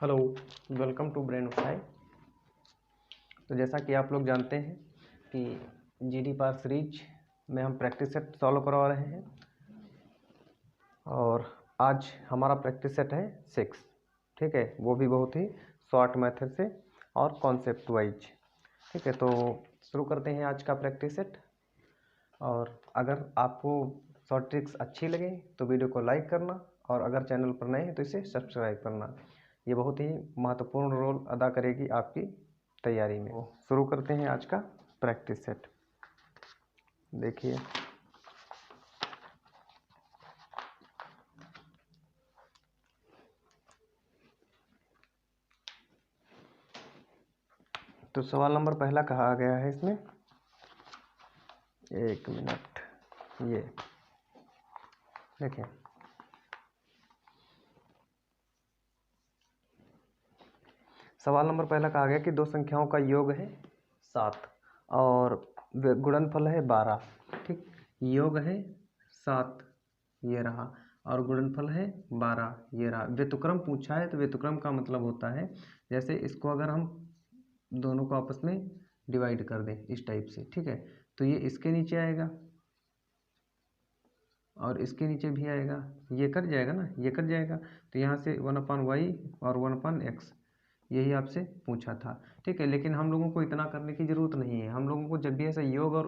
Hello, welcome to brain उठाए। तो जैसा कि आप लोग जानते हैं कि जीडी पार सीरीज में हम प्रैक्टिस सेट सॉल्व करवा रहे हैं और आज हमारा प्रैक्टिस सेट है 6। ठीक है, वो भी बहुत ही शॉर्ट मेथड से और कॉन्सेप्ट वाइज। ठीक है, तो शुरू करते हैं आज का प्रैक्टिस सेट। और अगर आपको शॉर्ट ट्रिक्स अच्छी लगे तो वीडियो को लाइक करना, और अगर चैनल पर नए हैं तो इसे सब्सक्राइब करना। ये बहुत ही महत्वपूर्ण रोल अदा करेगी आपकी तैयारी में। शुरू करते हैं आज का प्रैक्टिस सेट। देखिए, तो सवाल नंबर पहला कहा गया है इसमें, एक मिनट, ये देखिए, सवाल नंबर पहला कहा गया कि दो संख्याओं का योग है 7 और गुणनफल है 12। ठीक, योग है 7 ये रहा और गुणनफल है 12 ये रहा। व्युत्क्रम पूछा है तो व्युत्क्रम का मतलब होता है जैसे इसको अगर हम दोनों को आपस में डिवाइड कर दें इस टाइप से। ठीक है, तो ये इसके नीचे आएगा और इसके नीचे भी आएगा, ये कट जाएगा ना, ये कट जाएगा। तो यहाँ से 1/y और 1/x यही आपसे पूछा था। ठीक है, लेकिन हम लोगों को इतना करने की ज़रूरत नहीं है। हम लोगों को जब भी ऐसा योग और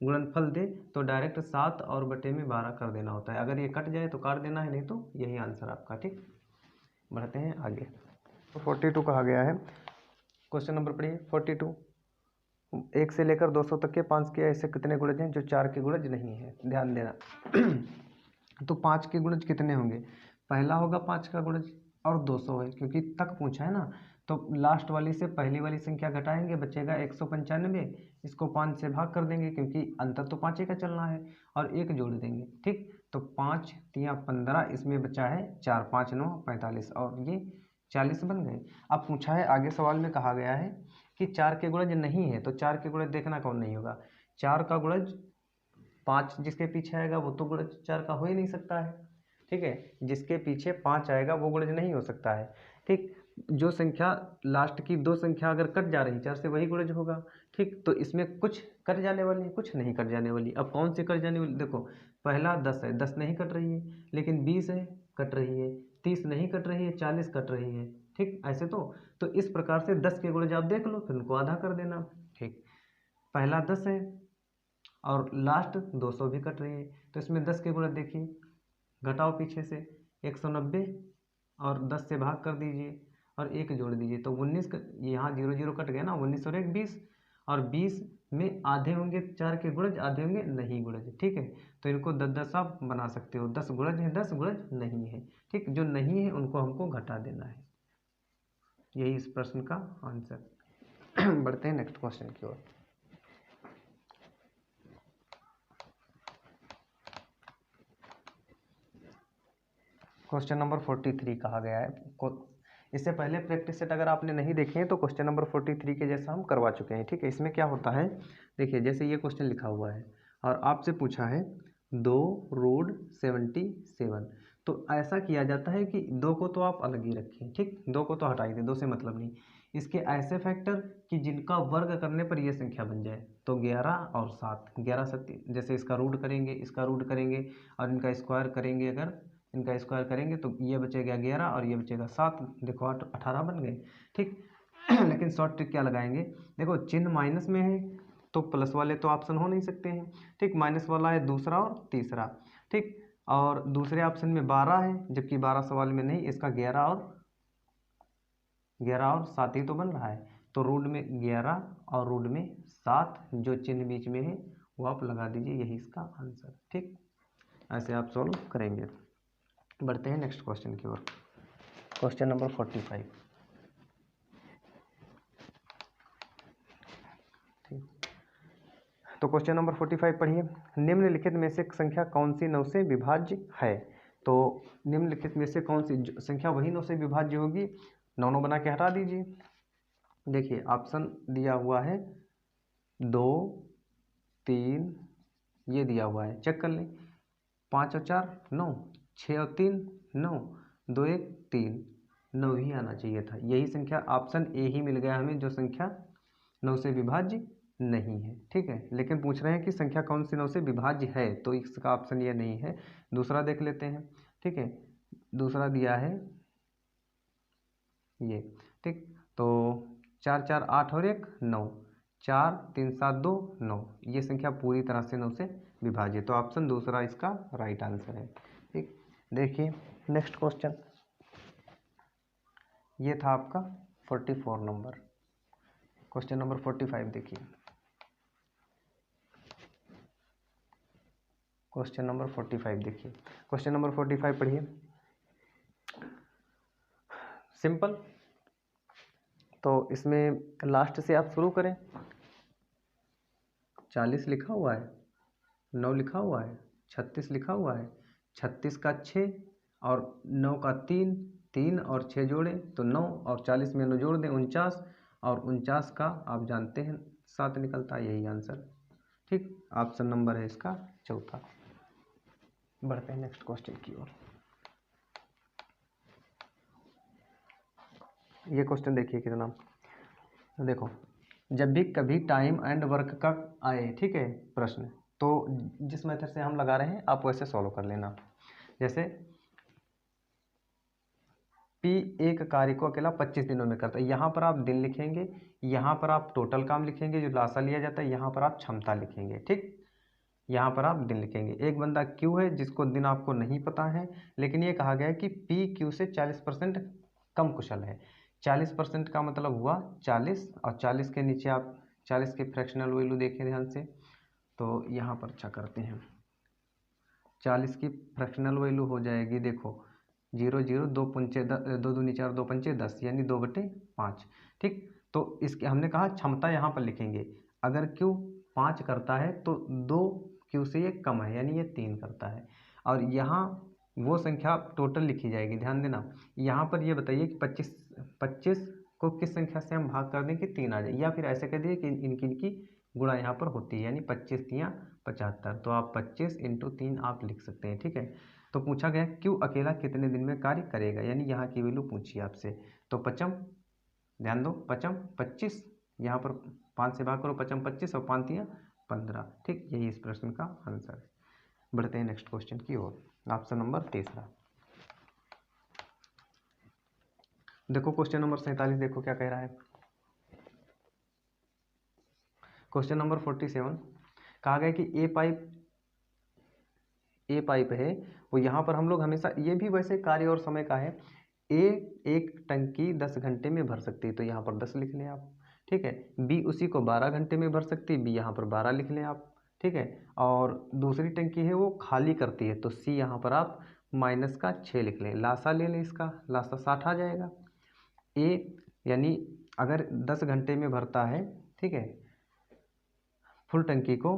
गुणनफल दे तो डायरेक्ट 7 और बटे में 12 कर देना होता है। अगर ये कट जाए तो काट देना है, नहीं तो यही आंसर आपका। ठीक, बढ़ते हैं आगे। तो 42 कहा गया है। क्वेश्चन नंबर पढ़िए 42। 1 से लेकर 200 तक के 5 के ऐसे कितने गुणज हैं जो 4 के गुणज नहीं है? ध्यान देना। तो 5 के गुणज कितने होंगे? पहला होगा 5 का गुणज और 200 है, क्योंकि तक पूछा है ना। तो लास्ट वाली से पहली वाली संख्या घटाएंगे, बचेगा 195। इसको 5 से भाग कर देंगे क्योंकि अंतर तो 5 का चलना है, और 1 जोड़ देंगे। ठीक, तो 5 तिया 15, इसमें बचा है 4, 5 9 45 और ये 40 बन गए। अब पूछा है आगे सवाल में कहा गया है कि 4 के गुणज नहीं है, तो 4 के गुणज देखना कौन नहीं होगा। 4 का गुणज 5 जिसके पीछे आएगा वो तो गुणज 4 का हो ही नहीं सकता है। ठीक है, जिसके पीछे 5 आएगा वो गुणज नहीं हो सकता है। ठीक, जो संख्या लास्ट की दो संख्या अगर कट जा रही 4 से वही गुणज होगा। ठीक, तो इसमें कुछ कट जाने वाली है, कुछ नहीं कट जाने वाली। अब कौन सी कट जाने वाली? देखो, पहला 10 है, 10 नहीं कट रही है, लेकिन 20 है, कट रही है, 30 नहीं कट रही है, 40 कट रही है। ठीक, ऐसे तो इस प्रकार से 10 के गुणज आप देख लो, फिर उनको आधा कर देना। ठीक, पहला 10 है और लास्ट 200 भी कट रही है, तो इसमें 10 के गुणज देखिए, घटाओ पीछे से 190 और 10 से भाग कर दीजिए और 1 जोड़ दीजिए, तो 19 यहाँ 0 0 कट गया ना, 19 और 1 20, और 20 में आधे होंगे 4 के गुणज, आधे होंगे नहीं गुणज। ठीक है, तो इनको 10 आप बना सकते हो, 10 गुणज है, 10 गुणज नहीं है। ठीक, जो नहीं है उनको हमको घटा देना है। यही इस प्रश्न का आंसर। बढ़ते हैं नेक्स्ट क्वेश्चन की ओर। क्वेश्चन नंबर 43 कहा गया है। इससे पहले प्रैक्टिस सेट अगर आपने नहीं देखे हैं तो क्वेश्चन नंबर 43 के जैसा हम करवा चुके हैं। ठीक है, इसमें क्या होता है, देखिए, जैसे ये क्वेश्चन लिखा हुआ है और आपसे पूछा है 2 रूट 77। तो ऐसा किया जाता है कि 2 को तो आप अलग ही रखें। ठीक, 2 को तो हटा ही दें, 2 से मतलब नहीं। इसके ऐसे फैक्टर कि जिनका वर्ग करने पर यह संख्या बन जाए, तो 11 और 7, 11 7, जैसे इसका रूट करेंगे, इसका रूट करेंगे और इनका स्क्वायर करेंगे, अगर इनका स्क्वायर करेंगे तो ये बचेगा 11 और ये बचेगा 7। देखो 18 बन गए। ठीक, लेकिन शॉर्ट ट्रिक क्या लगाएंगे, देखो चिन्ह माइनस में है तो प्लस वाले तो ऑप्शन हो नहीं सकते हैं। ठीक, माइनस वाला है दूसरा और तीसरा। ठीक, और दूसरे ऑप्शन में 12 है, जबकि 12 सवाल में नहीं, इसका 11 और 7 ही तो बन रहा है। तो रूट में 11 और रूट में 7, जो चिन्ह बीच में है वो आप लगा दीजिए, यही इसका आंसर। ठीक, ऐसे आप सॉल्व करेंगे। बढ़ते हैं नेक्स्ट क्वेश्चन की ओर। Question number 45। ठीक, तो क्वेश्चन नंबर 45 पढ़िए। निम्नलिखित में से संख्या कौन सी 9 से विभाज्य है? तो निम्नलिखित में से कौन सी संख्या वही 9 से विभाज्य होगी? 9 9 बना के हटा दीजिए। देखिए, ऑप्शन दिया हुआ है 2 3, ये दिया हुआ है, चेक कर लें। 5 और 4 9, 6 और 3 9, 2 1 3, 9 ही आना चाहिए था। यही संख्या ऑप्शन ए ही मिल गया हमें, जो संख्या 9 से विभाज्य नहीं है। ठीक है, लेकिन पूछ रहे हैं कि संख्या कौन सी 9 से विभाज्य है, तो इसका ऑप्शन ये नहीं है। दूसरा देख लेते हैं। ठीक है, दूसरा दिया है ये। ठीक, तो 4 4 8 और 1 9, 4 3 7 2 9, ये संख्या पूरी तरह से 9 से विभाज्य, तो ऑप्शन दूसरा इसका राइट आंसर है। ठीक, देखिए नेक्स्ट क्वेश्चन, ये था आपका 44 नंबर। क्वेश्चन नंबर 45 देखिए। क्वेश्चन नंबर 45 देखिए। क्वेश्चन नंबर 45 पढ़िए। सिंपल, तो इसमें लास्ट से आप शुरू करें। 40 लिखा हुआ है, 9 लिखा हुआ है, 36 लिखा हुआ है, 36 का 6 और 9 का 3, 3 और 6 जोड़े तो 9 और 40 में 9 जोड़ दें 49, और 49 का आप जानते हैं 7 निकलता है, यही आंसर। ठीक, ऑप्शन नंबर है इसका चौथा। बढ़ते हैं नेक्स्ट क्वेश्चन की ओर। ये क्वेश्चन देखिए कितना, देखो, जब भी कभी टाइम एंड वर्क का आए, ठीक है, प्रश्न, तो जिस मेथड से हम लगा रहे हैं आप वैसे सॉल्व कर लेना। जैसे P एक कार्य को अकेला 25 दिनों में करता है, यहाँ पर आप दिन लिखेंगे, यहाँ पर आप टोटल काम लिखेंगे जो लासा लिया जाता है, यहाँ पर आप क्षमता लिखेंगे। ठीक, यहाँ पर आप दिन लिखेंगे। एक बंदा Q है जिसको दिन आपको नहीं पता है, लेकिन ये कहा गया है कि P Q से 40% कम कुशल है। 40% का मतलब हुआ 40, और 40 के नीचे आप 40 के फ्रैक्शनल वैल्यू देखें ध्यान से, तो यहाँ पर अच्छा करते हैं। 40 की फ्रैक्शनल वैल्यू हो जाएगी, देखो 0 0 2 पंचे 2 दूनी 4 2 पंचे 10, यानी 2/5। ठीक, तो इसके हमने कहा क्षमता यहाँ पर लिखेंगे। अगर Q 5 करता है तो 2 Q से ये कम है, यानी ये 3 करता है। और यहाँ वो संख्या टोटल लिखी जाएगी, ध्यान देना। यहाँ पर ये बताइए कि 25 को किस संख्या से हम भाग कर दें कि 3 आ जाए, या फिर ऐसे कह दिए कि इनकी गुणा यहाँ पर होती है, यानी 25 3 75, तो आप 25 × 3 आप लिख सकते हैं। ठीक है, तो पूछा गया Q अकेला कितने दिन में कार्य करेगा, यानी यहाँ की वैल्यू पूछी आपसे। तो पचम, ध्यान दो, पचम 25, यहाँ पर 5 से भाग करो, पचम 25 और 5 3 15। ठीक, यही इस प्रश्न का आंसर है। बढ़ते हैं नेक्स्ट क्वेश्चन की ओर, ऑप्शन नंबर तीसरा। देखो क्वेश्चन नंबर 47, देखो क्या कह रहा है। क्वेश्चन नंबर 47 कहा गया कि ए पाइप है, वो यहाँ पर हम लोग हमेशा, ये भी वैसे कार्य और समय का है। ए एक टंकी 10 घंटे में भर सकती है, तो यहाँ पर 10 लिख लें आप। ठीक है, बी उसी को 12 घंटे में भर सकती है, बी यहाँ पर 12 लिख लें आप। ठीक है, और दूसरी टंकी है वो खाली करती है, तो सी यहाँ पर आप -6 लिख लें। लासा ले लें, इसका लासा 60 आ जाएगा। ए यानी अगर 10 घंटे में भरता है, ठीक है, फुल टंकी को,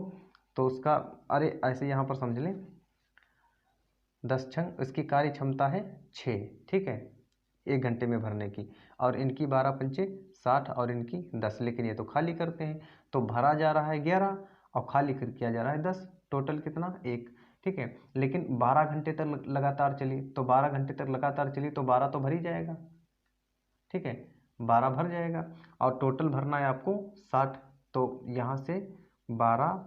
तो उसका, अरे ऐसे यहाँ पर समझ लें, 10 छंग इसकी कार्य क्षमता है 6। ठीक है, 1 घंटे में भरने की, और इनकी 12 पंचे 60 और इनकी 10, लेकिन ये तो खाली करते हैं, तो भरा जा रहा है 11 और खाली किया जा रहा है 10, टोटल कितना 1। ठीक है, लेकिन 12 घंटे तक लगातार चली, तो 12 घंटे तक लगातार चली तो 12 तो भर ही जाएगा। ठीक है, 12 भर जाएगा, और टोटल भरना है आपको 60, तो यहाँ से 12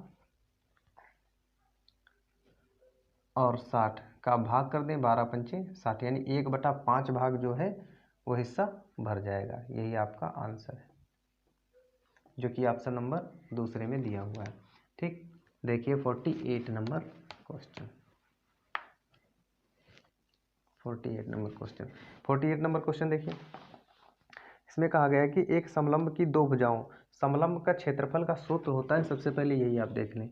और 60 का भाग कर दें, 12 पंचे 60, यानी 1/5 भाग जो है वो हिस्सा भर जाएगा। यही आपका आंसर है, जो कि ऑप्शन नंबर दूसरे में दिया हुआ है। ठीक, देखिए 48 number question. 48 number question, 48 number question देखिए। इसमें कहा गया है कि एक समलंब की दो भुजाओं, समलंब का क्षेत्रफल का सूत्र होता है, सबसे पहले यही आप देख लें।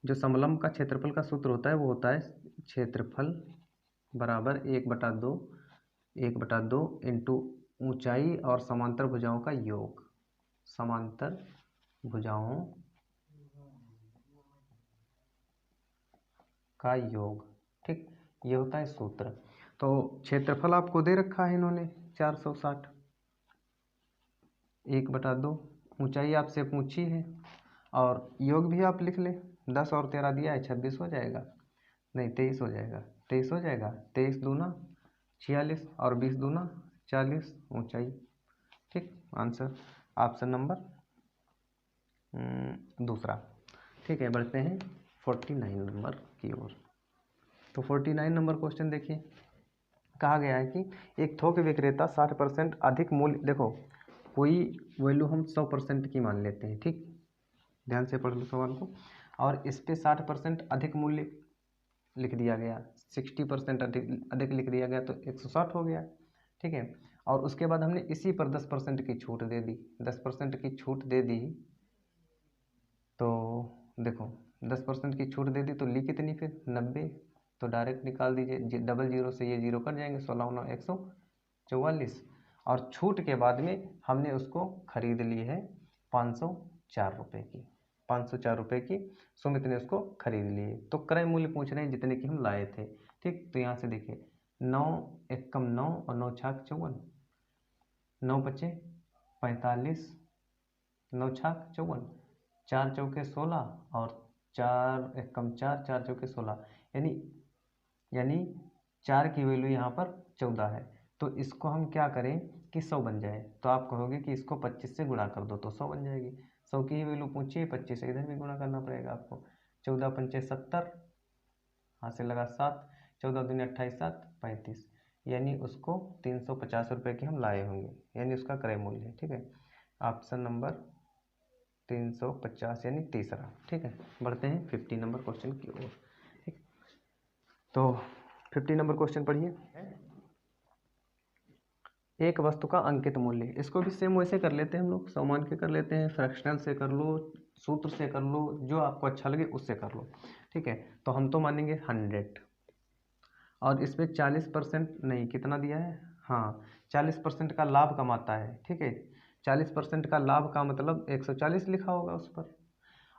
जो समलंब का क्षेत्रफल का सूत्र होता है वो होता है क्षेत्रफल बराबर 1/2 इंटू ऊंचाई और समांतर भुजाओं का योग, समांतर भुजाओं का योग। ठीक, ये होता है सूत्र। तो क्षेत्रफल आपको दे रखा है इन्होंने 460, 1/2, ऊंचाई आपसे पूछी है, और योग भी आप लिख लें, 10 और 13 दिया है, 26 हो जाएगा, नहीं 23 हो जाएगा, 23 हो जाएगा, 23 दूना 46 और 20 दूना 40 ऊंचाई। ठीक, आंसर ऑप्शन नंबर दूसरा। ठीक है, बढ़ते हैं 49 नंबर की ओर। तो 49 नंबर क्वेश्चन देखिए, कहा गया है कि एक थोक विक्रेता 60% अधिक मूल्य, देखो कोई वैल्यू हम 100% की मान लेते हैं। ठीक, ध्यान से पढ़ लो सवाल को। और इस पे 60% अधिक मूल्य लिख दिया गया, 60% अधिक लिख दिया गया, तो 160 हो गया। ठीक है, और उसके बाद हमने इसी पर 10% की छूट दे दी, 10% की छूट दे दी। तो देखो 10% की छूट दे दी तो ली कितनी फिर 90, तो डायरेक्ट निकाल दीजिए, डबल जीरो से ये जीरो कट जाएंगे, 16 144। और छूट के बाद में हमने उसको खरीद ली है 504 रुपये की, 504 रुपये की सुमित ने उसको खरीद लिए। तो क्रय मूल्य पूछ रहे हैं जितने की हम लाए थे। ठीक, तो यहाँ से देखिए 9 एकम 9 और 9 छाक 54, 9 पचे 45, 9 छाक 54, 4 चौके 16 और 4 एकम 4, 4 चौके 16, यानी 4 की वैल्यू यहाँ पर 14 है। तो इसको हम क्या करें कि 100 बन जाए, तो आप कहोगे कि इसको 25 से गुणा कर दो तो 100 बन जाएगी। 100 की ही वैल्यू पूछी है, 25 से इधर भी गुणा करना पड़ेगा आपको। 14 पंचे 70, हाथ से लगा 7, 14 दूनी 28, 7 35, यानी उसको 350 रुपये की हम लाए होंगे, यानी उसका क्रय मूल्य है। ठीक है, ऑप्शन नंबर 350 यानी तीसरा। ठीक है, बढ़ते हैं 50 नंबर क्वेश्चन की ओर। ठीक, तो 50 नंबर क्वेश्चन पढ़िए। एक वस्तु का अंकित मूल्य, इसको भी सेम वैसे कर लेते हैं हम लोग, समान के कर लेते हैं, फ्रैक्शनल से कर लो, सूत्र से कर लो, जो आपको अच्छा लगे उससे कर लो। ठीक है, तो हम तो मानेंगे 100, और इसमें 40% नहीं, कितना दिया है, हाँ 40% का लाभ कमाता है। ठीक है, 40% का लाभ का मतलब 140 लिखा होगा उस पर,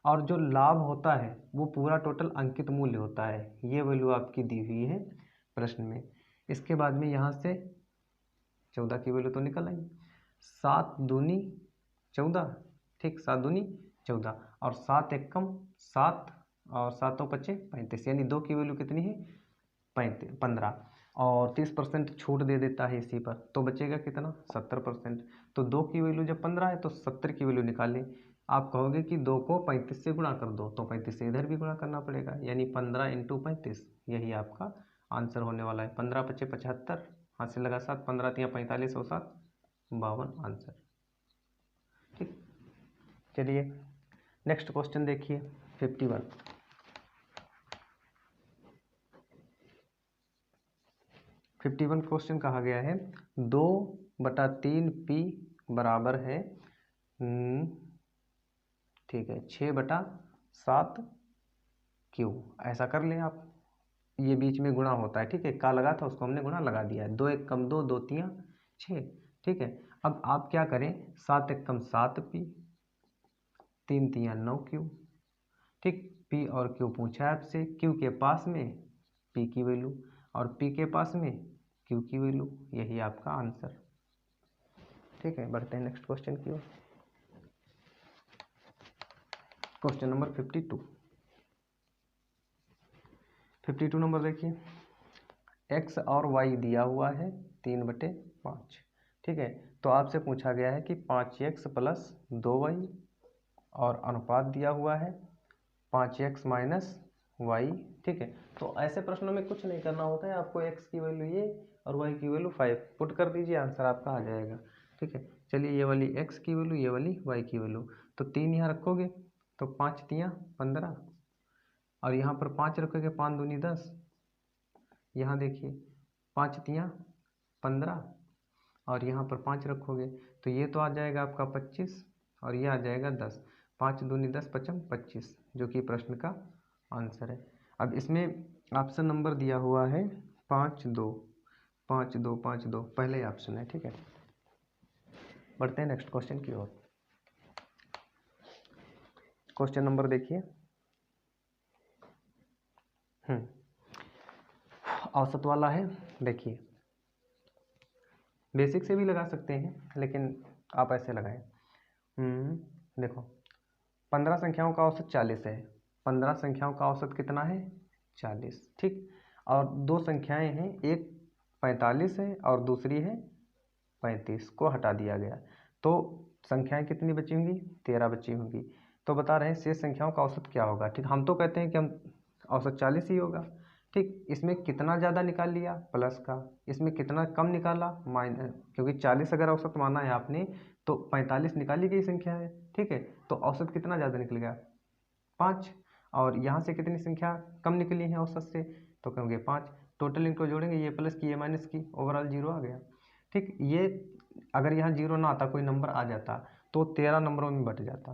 और जो लाभ होता है वो पूरा टोटल अंकित मूल्य होता है, ये वैल्यू आपकी दी हुई है प्रश्न में। इसके बाद में यहाँ से 14 की वैल्यू तो निकल आई, 7 दूनी 14। ठीक, 7 दूनी 14 और 7 एकम 7 और 7 पचे 35, यानी 2 की वैल्यू कितनी है 15, और 30% छूट दे देता है इसी पर, तो बचेगा कितना 70%। तो 2 की वैल्यू जब 15 है तो 70 की वैल्यू निकालें। आप कहोगे कि 2 को 35 से गुणा कर दो, तो 35 से इधर भी गुणा करना पड़ेगा, यानी 15 × 35, यही आपका आंसर होने वाला है। 15 पचे 75, हाथ से लगा 7, 15 तिया 45 और 7 52 आंसर। ठीक, चलिए नेक्स्ट क्वेश्चन देखिए 51। 51 क्वेश्चन कहा गया है 2/3 पी बराबर है, ठीक है 6/7 क्यू। ऐसा कर लें आप, ये बीच में गुणा होता है। ठीक है, का लगा था उसको हमने गुणा लगा दिया है, 2 एकम 2, 2 तिया 6। ठीक है, अब आप क्या करें, 7 एकम 7 पी, 3 तिया 9 क्यू। ठीक, पी और क्यू पूछा है आपसे, क्यू के पास में पी की वैल्यू और पी के पास में क्यू की वैल्यू, यही आपका आंसर। ठीक है, बढ़ते हैं नेक्स्ट क्वेश्चन की ओर। क्वेश्चन नंबर 52 नंबर देखिए, x और y दिया हुआ है 3/5। ठीक है, तो आपसे पूछा गया है कि 5x + 2y, और अनुपात दिया हुआ है 5x - y। ठीक है, तो ऐसे प्रश्नों में कुछ नहीं करना होता है, आपको x की वैल्यू ये और y की वैल्यू 5 पुट कर दीजिए, आंसर आपका आ जाएगा। ठीक है, चलिए ये वाली x की वैल्यू, ये वाली y की वैल्यू, तो 3 यहाँ रखोगे तो 5 तिया 15, और यहाँ पर 5 रखोगे, 5 दूनी 10, यहाँ देखिए 5 तिया 15, और यहाँ पर 5 रखोगे तो ये तो आ जाएगा आपका 25, और ये आ जाएगा 10, 5 दूनी 10 पचम 25, जो कि प्रश्न का आंसर है। अब इसमें ऑप्शन नंबर दिया हुआ है 5 2 5 2 5 2, पहले ऑप्शन है। ठीक है, बढ़ते हैं नेक्स्ट क्वेश्चन की ओर। क्वेश्चन नंबर देखिए, औसत वाला है। देखिए बेसिक से भी लगा सकते हैं, लेकिन आप ऐसे लगाएं। देखो 15 संख्याओं का औसत 40 है, 15 संख्याओं का औसत कितना है 40। ठीक, और 2 संख्याएं हैं, एक 45 है और दूसरी है 35 को हटा दिया गया, तो संख्याएं कितनी बची होंगी? 13 बची होंगी। तो बता रहे हैं शेष संख्याओं का औसत क्या होगा। ठीक, हम तो कहते हैं कि हम औसत 40 ही होगा। ठीक, इसमें कितना ज़्यादा निकाल लिया? प्लस का। इसमें कितना कम निकाला? माइनस, क्योंकि 40 अगर औसत माना है आपने तो 45 निकाली गई संख्या है। ठीक है, तो औसत कितना ज़्यादा निकल गया? 5। और यहाँ से कितनी संख्या कम निकली है औसत से? तो कहोगे 5। टोटल इनको जोड़ेंगे, ये प्लस की ये माइनस की, ओवरऑल 0 आ गया। ठीक, ये अगर यहाँ 0 ना आता, कोई नंबर आ जाता तो 13 नंबरों में बट जाता।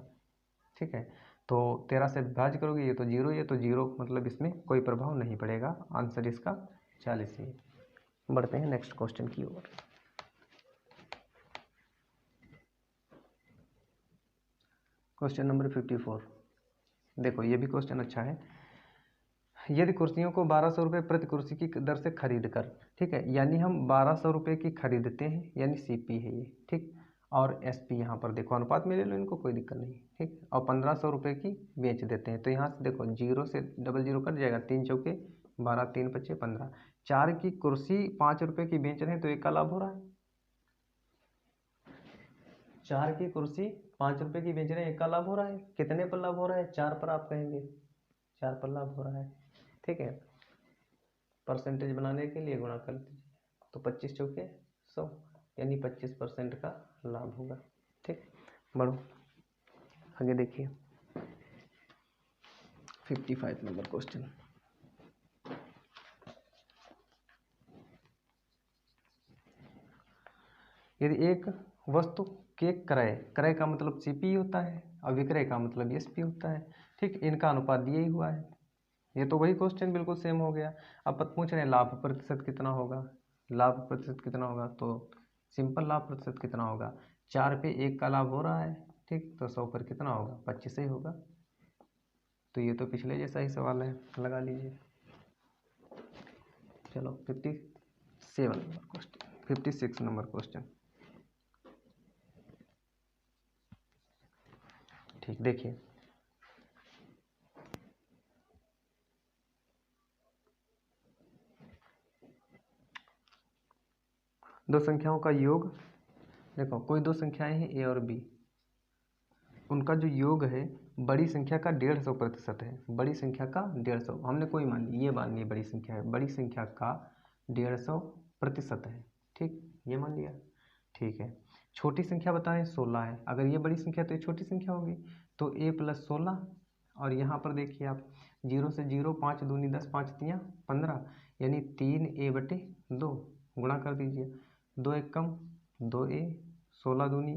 ठीक है, तो 13 से विभाज्य करोगे, ये तो 0, ये तो 0, मतलब इसमें कोई प्रभाव नहीं पड़ेगा। आंसर इसका 40 ही। बढ़ते हैं नेक्स्ट क्वेश्चन की ओर। Question number 54। देखो ये भी क्वेश्चन अच्छा है। यदि कुर्सियों को 1200 रुपये प्रति कुर्सी की दर से खरीद कर, ठीक है, यानी हम 1200 रुपये की खरीदते हैं, यानी CP है ये। ठीक, और SP यहाँ पर देखो अनुपात में ले लो इनको, कोई दिक्कत नहीं। ठीक, और 1500 रुपये की बेच देते हैं, तो यहाँ से देखो 0 से डबल 0 कट जाएगा, 3 चौके 12, 3 पच्चे 15। 4 की कुर्सी 5 रुपये की बेच रहे हैं, तो एक का लाभ हो रहा है। 4 की कुर्सी 5 रुपये की बेच रहे हैं, एक का लाभ हो रहा है। कितने पर लाभ हो रहा है? 4 पर आप कहेंगे, 4 पर लाभ हो रहा है। ठीक है, परसेंटेज बनाने के लिए गुणा कर दीजिए, तो 25 चौके 100, यानी 25% का लाभ होगा। ठीक, बढ़ो आगे देखिए 55 नंबर क्वेश्चन। यदि एक वस्तु के क्रय का मतलब CP होता है और विक्रय का मतलब SP होता है। ठीक, इनका अनुपात दिया ही हुआ है। ये तो वही क्वेश्चन बिल्कुल सेम हो गया। अब पूछ रहे हैं लाभ प्रतिशत कितना होगा। लाभ प्रतिशत कितना होगा, तो सिंपल लाभ प्रतिशत कितना होगा? 4 पे 1 का लाभ हो रहा है। ठीक, तो 100 पर कितना होगा? 25 ही होगा। तो ये तो पिछले जैसा ही सवाल है, लगा लीजिए। चलो 57 नंबर क्वेश्चन, 56 नंबर क्वेश्चन। ठीक, देखिए दो संख्याओं का योग। देखो कोई दो संख्याएं हैं A और B, उनका जो योग है बड़ी संख्या का 150% है। बड़ी संख्या का 150, हमने कोई मान ली, ये मान ली बड़ी संख्या है, बड़ी संख्या का 150% है। ठीक, ये मान लिया। ठीक है, छोटी संख्या बताएं 16 है। अगर ये बड़ी संख्या तो ये छोटी संख्या होगी, तो A + 16। और यहाँ पर देखिए आप 0 से 0, 5 दूनी 10, 5 तियाँ 15, यानी 3A/2 गुणा कर दीजिए। 2 एक कम 2A, 16 दूनी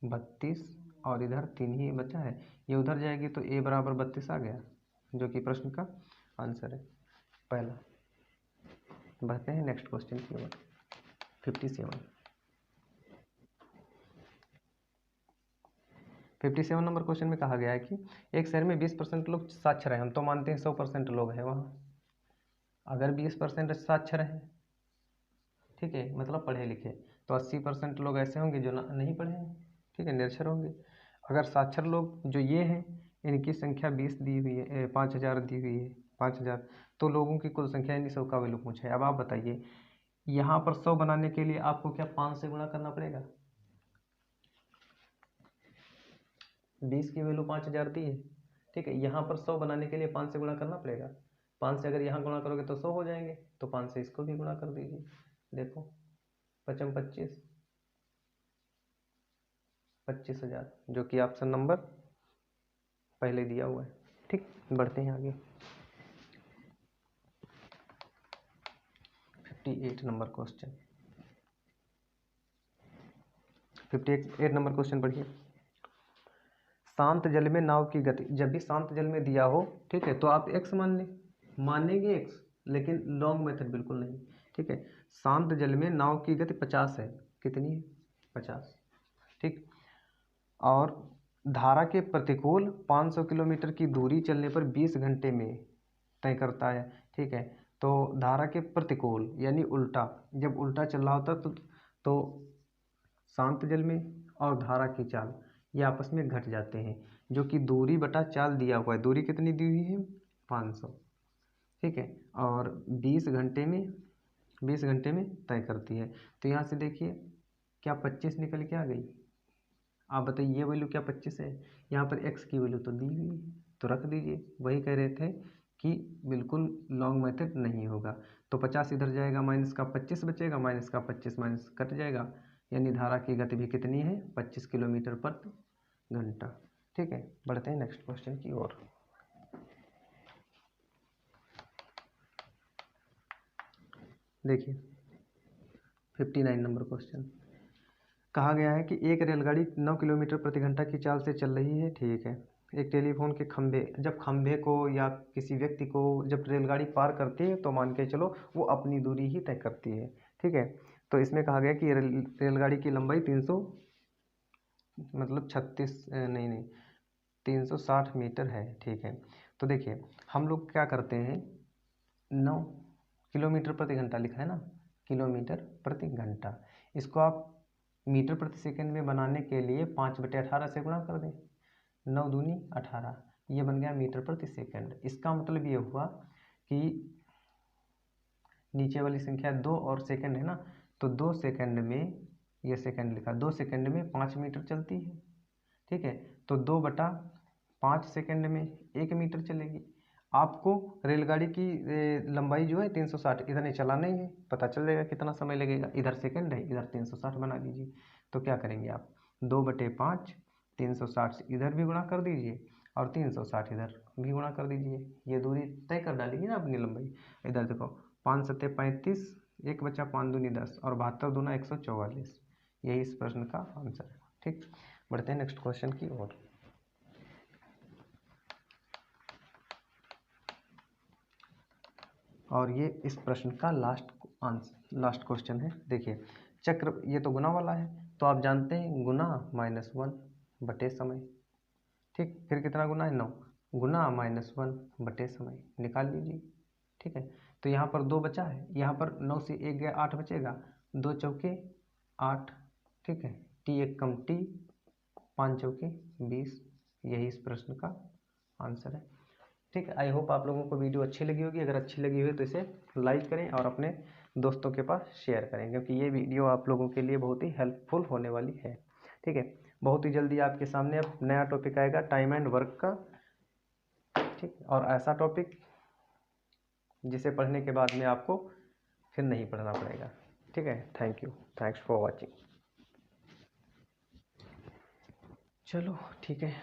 32, और इधर 3 ही बचा है, ये उधर जाएगी तो A बराबर 32 आ गया, जो कि प्रश्न का आंसर है पहला। बढ़ते हैं नेक्स्ट क्वेश्चन की ओर। 57 नंबर क्वेश्चन में कहा गया है कि एक शहर में 20% लोग साक्षर हैं। हम तो मानते हैं 100% लोग हैं वहाँ। अगर 20% साक्षर हैं, ठीक है, मतलब पढ़े लिखे, तो 80% लोग ऐसे होंगे जो नहीं पढ़े हैं। ठीक है, निरक्षर होंगे। अगर साक्षर लोग जो ये हैं, इनकी संख्या 20 दी हुई है, 5000 दी हुई है, 5000, तो लोगों की कुल संख्या यानी 100 का वैल्यू पूछा है। अब आप बताइए यहाँ पर 100 बनाने के लिए आपको क्या 5 से गुणा करना पड़ेगा? 20 की वैल्यू 5000 दी है। ठीक है, यहाँ पर 100 बनाने के लिए 5 से गुणा करना पड़ेगा। 5 से अगर यहाँ गुणा करोगे तो 100 हो जाएंगे, तो 5 से इसको भी गुणा कर दीजिए। देखो 55 25, 25,000, जो कि ऑप्शन नंबर पहले दिया हुआ है। ठीक, बढ़ते हैं आगे 58 नंबर क्वेश्चन। 58 नंबर क्वेश्चन पढ़िए। शांत जल में नाव की गति, जब भी शांत जल में दिया हो, ठीक है, तो आप x मानेंगे x, लेकिन लॉन्ग मेथड बिल्कुल नहीं। ठीक है, शांत जल में नाव की गति 50 है। कितनी है? 50। ठीक, और धारा के प्रतिकूल 500 किलोमीटर की दूरी चलने पर 20 घंटे में तय करता है। ठीक है, तो धारा के प्रतिकूल यानी उल्टा, जब उल्टा चल रहा होता तो शांत जल में और धारा की चाल ये आपस में घट जाते हैं, जो कि दूरी बटा चाल दिया हुआ है। दूरी कितनी दी हुई है? 500। ठीक है, और 20 घंटे में तय करती है। तो यहाँ से देखिए क्या 25 निकल के आ गई? आप बताइए, ये वैल्यू क्या 25 है? यहाँ पर x की वैल्यू तो दी हुई है, तो रख दीजिए। वही कह रहे थे कि बिल्कुल लॉन्ग मेथड नहीं होगा। तो 50 इधर जाएगा, माइनस का 25 बचेगा, माइनस का 25 माइनस कट जाएगा, यानी धारा की गति भी कितनी है? 25 किलोमीटर प्रति घंटा। ठीक है, बढ़ते हैं नेक्स्ट क्वेश्चन की ओर। देखिए 59 नंबर क्वेश्चन। कहा गया है कि एक रेलगाड़ी 9 किलोमीटर प्रति घंटा की चाल से चल रही है। ठीक है, एक टेलीफोन के खंभे, जब खंभे को या किसी व्यक्ति को जब रेलगाड़ी पार करती है तो मान के चलो वो अपनी दूरी ही तय करती है। ठीक है, तो इसमें कहा गया कि रेलगाड़ी की लंबाई 300 मतलब 360 मीटर है। ठीक है, तो देखिए हम लोग क्या करते हैं, 9 किलोमीटर प्रति घंटा लिखा है ना, किलोमीटर प्रति घंटा, इसको आप मीटर प्रति सेकंड में बनाने के लिए 5/18 से गुणा कर दें, 9 दूनी 18, ये बन गया मीटर प्रति सेकंड। इसका मतलब ये हुआ कि नीचे वाली संख्या 2 और सेकंड है ना, तो 2 सेकंड में, ये सेकंड लिखा, 2 सेकंड में 5 मीटर चलती है। ठीक है, तो 2/5 सेकंड में 1 मीटर चलेगी। आपको रेलगाड़ी की लंबाई जो है 360 इतने चलाना ही है, पता चल जाएगा कितना समय लगेगा। इधर सेकंड है, इधर 360 बना दीजिए। तो क्या करेंगे आप, 2/5 360 से इधर भी गुणा कर दीजिए और 360 इधर भी गुणा कर दीजिए, ये दूरी तय कर डालेंगे ना अपनी लंबाई। इधर देखो 5 सत्ते 35, 1 बचा 5 दूनी 10 और 72 दूना 144, यही इस प्रश्न का आंसर है। ठीक, बढ़ते हैं नेक्स्ट क्वेश्चन की ओर। और ये इस प्रश्न का लास्ट क्वेश्चन है। देखिए चक्र, ये तो गुना वाला है, तो आप जानते हैं गुना -1 बटे समय। ठीक, फिर कितना गुना है, 9 गुना -1 बटे समय, निकाल लीजिए। ठीक है, तो यहाँ पर 2 बचा है, यहाँ पर 9 से 1 गया 8 बचेगा, 2 चौके 8। ठीक है, टी 1 कम टी, 5 चौके 20, यही इस प्रश्न का आंसर है। ठीक है, आई होप आप लोगों को वीडियो अच्छी लगी होगी। अगर अच्छी लगी हो तो इसे लाइक करें और अपने दोस्तों के पास शेयर करें, क्योंकि ये वीडियो आप लोगों के लिए बहुत ही हेल्पफुल होने वाली है। ठीक है, बहुत ही जल्दी आपके सामने अब नया टॉपिक आएगा टाइम एंड वर्क का। ठीक, और ऐसा टॉपिक जिसे पढ़ने के बाद में आपको फिर नहीं पढ़ना पड़ेगा। ठीक है, thank you, thanks for watching. चलो ठीक है।